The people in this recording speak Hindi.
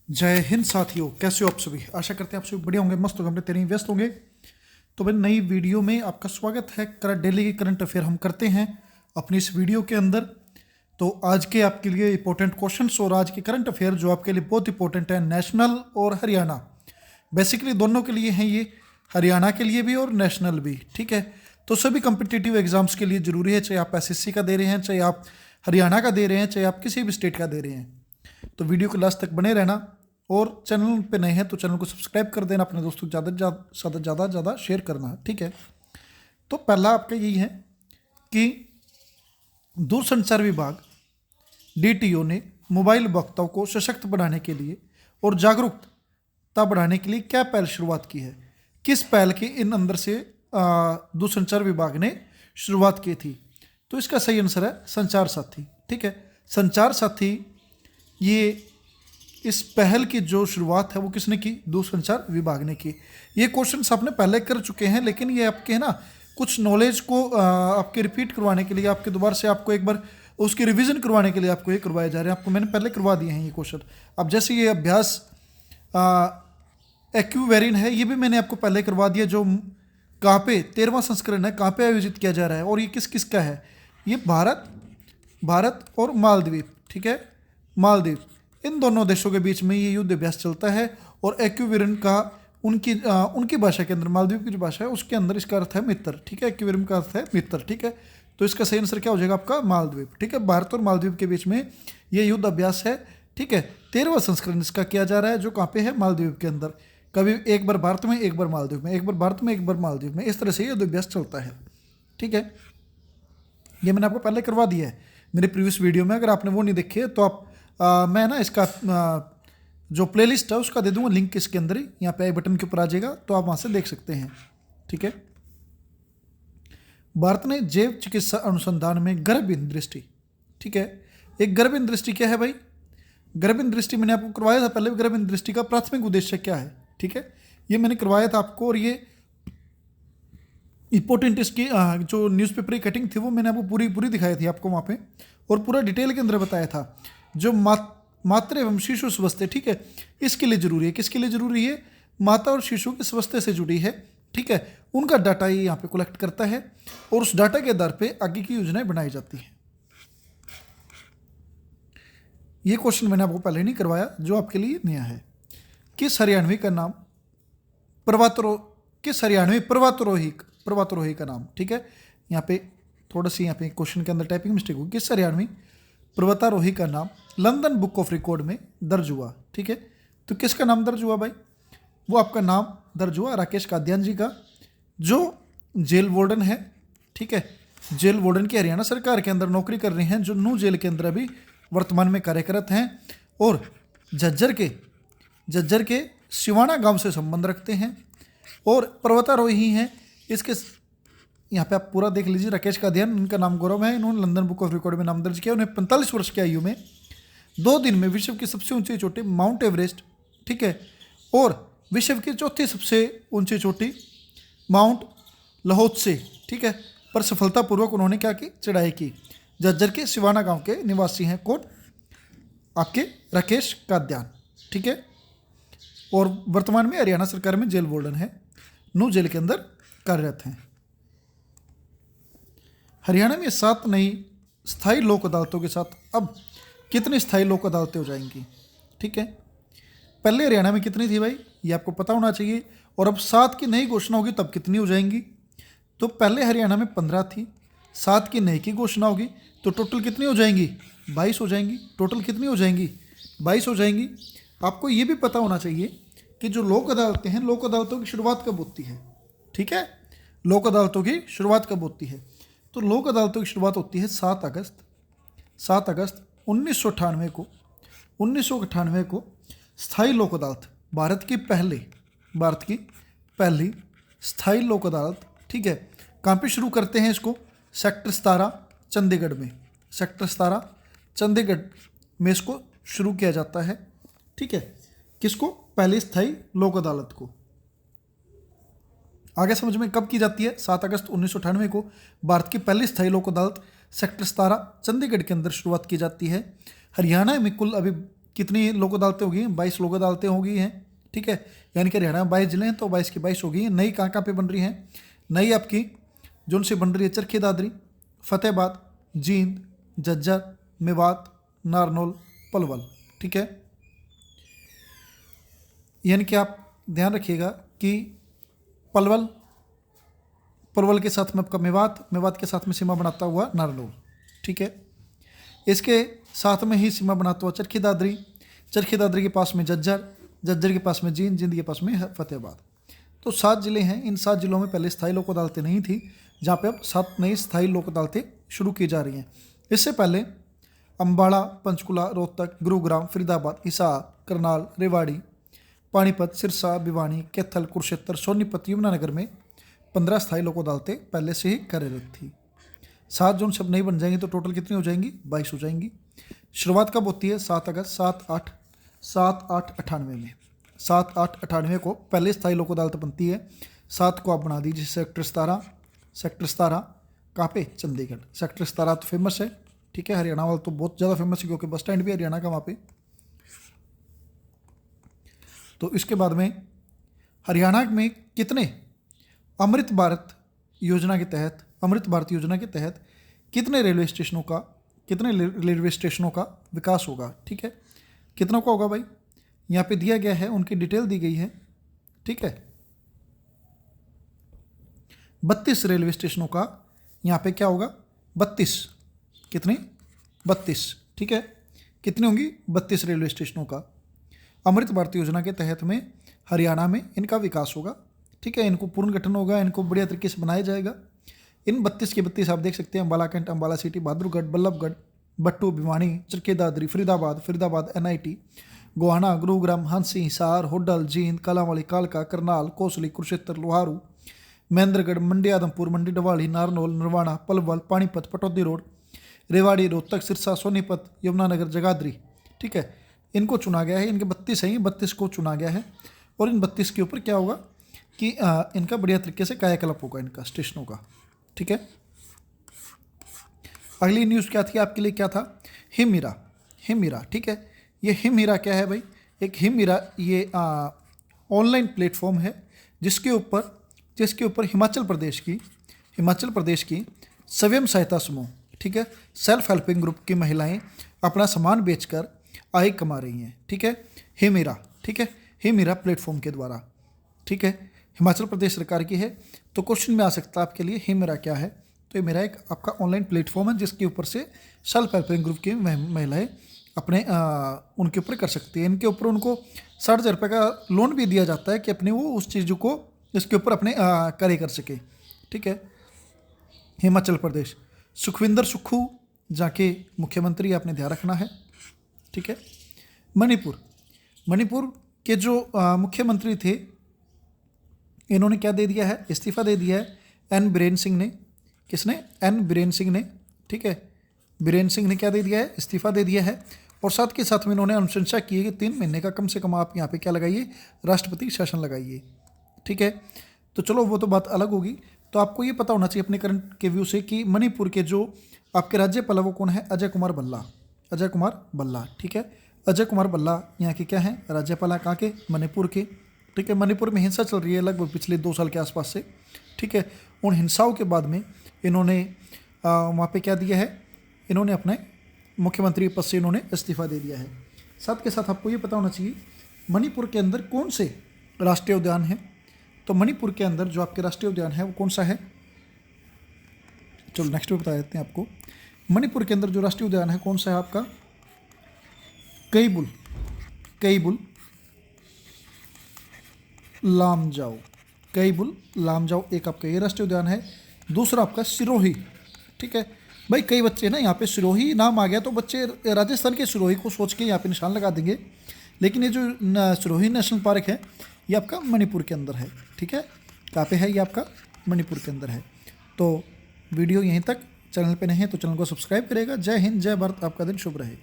जय हिंद साथियों, कैसे हो आप सभी। आशा करते हैं आप सभी बढ़िया होंगे, मस्त होंगे, अपने तेरे व्यस्त होंगे। तो भाई नई वीडियो में आपका स्वागत है। डेली के करंट अफेयर हम करते हैं अपनी इस वीडियो के अंदर। तो आज के आपके लिए इंपॉर्टेंट क्वेश्चंस और आज के करंट अफेयर जो आपके लिए बहुत इंपॉर्टेंट है, नेशनल और हरियाणा, बेसिकली दोनों के लिए हैं ये, हरियाणा के लिए भी और नेशनल भी। ठीक है, तो सभी कम्पिटिटिव एग्जाम्स के लिए ज़रूरी है, चाहे आप एसएससी का दे रहे हैं, चाहे आप हरियाणा का दे रहे हैं, चाहे आप किसी भी स्टेट का दे रहे हैं। तो वीडियो के लास्ट तक बने रहना, और चैनल पे नए हैं तो चैनल को सब्सक्राइब कर देना, अपने दोस्तों को ज़्यादा शेयर करना। ठीक है, तो पहला आपका यही है कि दूरसंचार विभाग डीटीओ ने मोबाइल उपभोक्ताओं को सशक्त बनाने के लिए और जागरूकता बढ़ाने के लिए क्या पहल शुरुआत की है। किस पहल के इन अंदर से दूरसंचार विभाग ने शुरुआत की थी? तो इसका सही आंसर है संचार साथी। ठीक है, संचार साथी, ये इस पहल की जो शुरुआत है वो किसने की? दूरसंचार विभाग ने की। ये क्वेश्चंस आपने पहले कर चुके हैं, लेकिन ये आपके है ना कुछ नॉलेज को आपके रिपीट करवाने के लिए, आपके दोबारा से आपको एक बार उसकी रिवीजन करवाने के लिए आपको ये करवाए जा रहे हैं। आपको मैंने पहले करवा दिए हैं ये क्वेश्चन। अब जैसे ये अभ्यास एक्यूवेरिन है, ये भी मैंने आपको पहले करवा दिया, जो कहाँ पे 13वां संस्करण है, कहाँ पे आयोजित किया जा रहा है और ये किस किस का है। ये भारत और मालदीव। ठीक है, मालदीव, इन दोनों देशों के बीच में ये युद्ध अभ्यास चलता है। और एक्यूवेरिन का उनकी भाषा के अंदर, मालदीव की जो भाषा है उसके अंदर इसका अर्थ है मित्र। ठीक है, एक्यूवेरिन का अर्थ है मित्र। ठीक है, तो इसका सही आंसर क्या हो जाएगा आपका? मालदीव। ठीक है, भारत और मालदीव के बीच में ये युद्ध अभ्यास है। ठीक है, 13वां संस्करण इसका किया जा रहा है, जो कहाँ पे है? मालदीव के अंदर। कभी एक बार भारत में, एक बार मालदीव में, एक बार भारत में, एक बार मालदीव में, इस तरह से युद्ध अभ्यास चलता है। ठीक है, ये मैंने आपको पहले करवा दिया है मेरे प्रीवियस वीडियो में। अगर आपने वो नहीं देखी है तो आप मैं ना इसका जो प्लेलिस्ट है उसका दे दूंगा लिंक इसके अंदर ही, यहाँ पे आई बटन के ऊपर आ जाएगा, तो आप वहाँ से देख सकते हैं। ठीक है, भारत ने जैव चिकित्सा अनुसंधान में गर्भहीन दृष्टि। ठीक है, एक गर्भहीन दृष्टि क्या है भाई? गर्भहीन दृष्टि मैंने आपको करवाया था पहले। गर्भहीन दृष्टि का प्राथमिक उद्देश्य क्या है? ठीक है, ये मैंने करवाया था आपको, और ये इंपॉर्टेंट इसकी जो न्यूज़पेपर की कटिंग थी वो मैंने आपको पूरी दिखाई थी आपको वहाँ पे, और पूरा डिटेल के अंदर बताया था। जो मातृ एवं शिशु स्वास्थ्य, ठीक है, इसके लिए जरूरी है। किसके लिए जरूरी है? माता और शिशु के स्वास्थ्य से जुड़ी है। ठीक है, उनका डाटा ये यहाँ पे कलेक्ट करता है, और उस डाटा के आधार पे आगे की योजनाएं बनाई जाती हैं। ये क्वेश्चन मैंने आपको पहले नहीं करवाया, जो आपके लिए नया है। किस हरियाणवी का नाम किस हरियाणवी पर्वतारोही का नाम? ठीक है, यहाँ पे थोड़ा सी यहाँ पे क्वेश्चन के अंदर टाइपिंग मिस्टेक हुई। किस हरियाणवी पर्वतारोही का नाम लंदन बुक ऑफ रिकॉर्ड में दर्ज हुआ? ठीक है, तो किसका नाम दर्ज हुआ भाई? वो आपका नाम दर्ज हुआ राकेश काद्यान जी का, जो जेल वार्डन है। ठीक है, जेल वार्डन की हरियाणा सरकार के अंदर नौकरी कर रहे हैं, जो नू जेल के अंदर अभी वर्तमान में कार्यरत हैं, और झज्जर के सिवाना गांव से संबंध रखते हैं, और पर्वतारोही हैं। इसके यहाँ पे आप पूरा देख लीजिए। राकेश काद्यान, इनका नाम गौरव है, इन्होंने लंदन बुक ऑफ रिकॉर्ड में नाम दर्ज किया। उन्हें 45 वर्ष की आयु में 2 दिन में विश्व की सबसे ऊंची चोटी माउंट एवरेस्ट, ठीक है, और विश्व की चौथी सबसे ऊंची चोटी माउंट लहोत्से, ठीक है, पर सफलतापूर्वक उन्होंने क्या की? चढ़ाई की। झज्जर के सिवाना गांव के निवासी हैं कौन? आपके राकेश काद्यान। ठीक है, और वर्तमान में हरियाणा सरकार में जेल वार्डन है, नू जेल के अंदर कार्यरत हैं। हरियाणा में 7 नई स्थायी लोक अदालतों के साथ अब कितनी स्थायी लोक अदालतें हो जाएंगी? ठीक है, पहले हरियाणा में कितनी थी भाई? ये आपको पता होना चाहिए। और अब 7 की नई घोषणा होगी तब कितनी हो जाएंगी? तो पहले हरियाणा में 15 थी, 7 की नई की घोषणा होगी तो टोटल कितनी हो जाएंगी? 22 हो जाएंगी। टोटल कितनी हो जाएंगी? 22 हो जाएंगी। आपको ये भी पता होना चाहिए कि जो लोक अदालतें हैं, लोक अदालतों की शुरुआत कब होती है? ठीक है, लोक अदालतों की शुरुआत कब होती है? तो लोक अदालतों की शुरुआत होती है 7 अगस्त 1998 को। 1998 को स्थायी लोक अदालत, भारत की पहली स्थायी लोक अदालत, ठीक है, कहाँ पे शुरू करते हैं इसको? सेक्टर 17 चंडीगढ़ में। सेक्टर 17 चंडीगढ़ में इसको शुरू किया जाता है। ठीक है, किसको? पहली स्थायी लोक अदालत को। आगे समझ में कब की जाती है? 7 अगस्त 1998 को भारत की पहली स्थायी लोक अदालत सेक्टर 17 चंडीगढ़ के अंदर शुरुआत की जाती है। हरियाणा में कुल अभी कितनी लोक अदालतें होगी? 22 लोक अदालतें होगी हैं, ठीक है। यानी कि हरियाणा में 22 जिले हैं तो 22 की 22 होगी। नई कहाँ कहाँ पे बन रही हैं? नई आपकी जो उनसे बन रही है चरखी दादरी, फतेहाबाद, जींद, झज्जर, मेवात, नारनौल, पलवल, ठीक है। यानी कि आप ध्यान रखिएगा कि पलवल के साथ में आपका मेवात के साथ में सीमा बनाता हुआ नारनौल, ठीक है। इसके साथ में ही सीमा बनाता हुआ चरखी दादरी के पास में झज्जर के पास में जींद के पास में फतेहाबाद। तो 7 जिले हैं। इन 7 जिलों में पहले स्थायी लोक अदालतें नहीं थी, जहाँ पे अब 7 नई स्थायी लोक अदालतें शुरू की जा रही हैं। इससे पहले अम्बाड़ा, पंचकुला, रोहतक, गुरुग्राम, फरीदाबाद, हिसार, करनाल, रेवाड़ी, पानीपत, सिरसा, भिवानी, कैथल, कुरुक्षेत्र, सोनीपत, यमुनानगर में 15 स्थायी लोक अदालतें पहले से ही कार्यरत थी। 7 जून सब नहीं बन जाएंगी तो टोटल कितनी हो जाएंगी? 22 हो जाएंगी। शुरुआत कब होती है? 7 अगस्त 7/8/98 में। 7/8/98 को पहले स्थायी लोक अदालत बनती है। 7 को आप बना दीजिए सेक्टर 17 कहाँ पे? चंडीगढ़। सेक्टर 17 तो फेमस है, ठीक है। हरियाणा वाला तो बहुत ज़्यादा फेमस है क्योंकि बस स्टैंड भी हरियाणा का वहाँ पे। तो इसके बाद में हरियाणा में कितने अमृत भारत योजना के तहत कितने रेलवे स्टेशनों का विकास होगा, ठीक है। कितनों का होगा भाई? यहाँ पे दिया गया है, उनकी डिटेल दी गई है, ठीक है। 32 रेलवे स्टेशनों का यहाँ पे क्या होगा? 32। कितने? 32, ठीक है। कितनी होंगी? 32 रेलवे स्टेशनों का अमृत भारत योजना के तहत में हरियाणा में इनका विकास होगा, ठीक है। इनको पूर्ण गठन होगा, इनको बढ़िया तरीके से बनाया जाएगा। इन 32 के 32 आप देख सकते हैं, अम्बाला कैंट, अम्बाला सिटी, बहादुरगढ़, बल्लभगढ़, बट्टू, भिवानी, चरखी दादरी, फरीदाबाद, NIT, गोहाना, गुरुग्राम, हांसी, हिसार, होडल, जींद, कालांवाली, कालका, करनाल, कोसली, कुरुक्षेत्र, लोहारू, महेंद्रगढ़, मंडी, आदमपुर, मंडी डवाली, नारनौल, नरवाना, पलवल, पानीपत, पटौदी रोड, रेवाड़ी, रोहतक, सिरसा, सोनीपत, यमुनानगर, जगाधरी, ठीक है। इनको चुना गया है। इनके 32 हैं, 32 को चुना गया है। और इन 32 के ऊपर क्या होगा कि इनका बढ़िया तरीके से कायाकल्प होगा इनका स्टेशनों का, ठीक है। अगली न्यूज़ क्या थी आपके लिए? क्या था? हिम हीरा, ठीक है। ये हिम हीरा क्या है भाई? एक हिम हीरा ये ऑनलाइन प्लेटफॉर्म है जिसके ऊपर हिमाचल प्रदेश की स्वयं सहायता समूह, ठीक है, सेल्फ हेल्पिंग ग्रुप की महिलाएं अपना सामान बेचकर आय कमा रही हैं, ठीक है। हिम हीरा, ठीक है, हिम हीरा प्लेटफॉर्म के द्वारा, ठीक है। हिमाचल प्रदेश सरकार की है। तो क्वेश्चन में आ सकता है आपके लिए हिम हीरा क्या है? तो ये मेरा एक आपका ऑनलाइन प्लेटफॉर्म है जिसके ऊपर से सेल्फ हेल्पिंग ग्रुप की महिलाएं अपने उनके ऊपर कर सकती है। इनके ऊपर उनको 60,000 रुपये का लोन भी दिया जाता है कि अपने वो उस चीज़ को इसके ऊपर अपने कार्य कर सके, ठीक है। हिमाचल प्रदेश, सुखविंदर सुक्खू जाके मुख्यमंत्री आपने ध्यान रखना है, ठीक है। मणिपुर के जो मुख्यमंत्री थे इन्होंने क्या दे दिया है? इस्तीफा दे दिया है एन बीरेन सिंह ने। किसने? एन बीरेन सिंह ने, ठीक है। बीरेन सिंह ने क्या दे दिया है? इस्तीफा दे दिया है। और साथ के साथ में इन्होंने अनुशंसा की है कि 3 महीने का कम से कम आप यहाँ पे क्या लगाइए? राष्ट्रपति शासन लगाइए, ठीक है। तो चलो वो तो बात अलग होगी। तो आपको ये पता होना चाहिए अपने करंट के व्यू से कि मणिपुर के जो आपके राज्यपाल वो कौन है? अजय कुमार भल्ला, ठीक है। अजय कुमार भल्ला यहाँ के क्या हैं? राज्यपाल कहाँ के? मणिपुर के, ठीक है। मणिपुर में हिंसा चल रही है लगभग पिछले 2 साल के आसपास से, ठीक है। उन हिंसाओं के बाद में इन्होंने वहाँ पे क्या दिया है? इन्होंने अपने मुख्यमंत्री पद से इन्होंने इस्तीफा दे दिया है। साथ के साथ आपको ये पता होना चाहिए मणिपुर के अंदर कौन से राष्ट्रीय उद्यान हैं। तो मणिपुर के अंदर जो आपके राष्ट्रीय उद्यान है वो कौन सा है? चलो नेक्स्ट में बता देते हैं आपको। मणिपुर के अंदर जो राष्ट्रीय उद्यान है कौन सा है आपका? कईबुल लामजाओ एक आपका ये राष्ट्रीय उद्यान है। दूसरा आपका सिरोही, ठीक है। भाई कई बच्चे ना यहाँ पे सिरोही नाम आ गया तो बच्चे राजस्थान के सिरोही को सोच के यहाँ पे निशान लगा देंगे, लेकिन ये जो सिरोही नेशनल पार्क है ये आपका मणिपुर के अंदर है, ठीक है। कहाँ पे है? ये आपका मणिपुर के अंदर है। तो वीडियो यहीं तक। चैनल पे नहीं है तो चैनल को सब्सक्राइब करेगा। जय हिंद, जय भारत, आपका दिन शुभ रहे।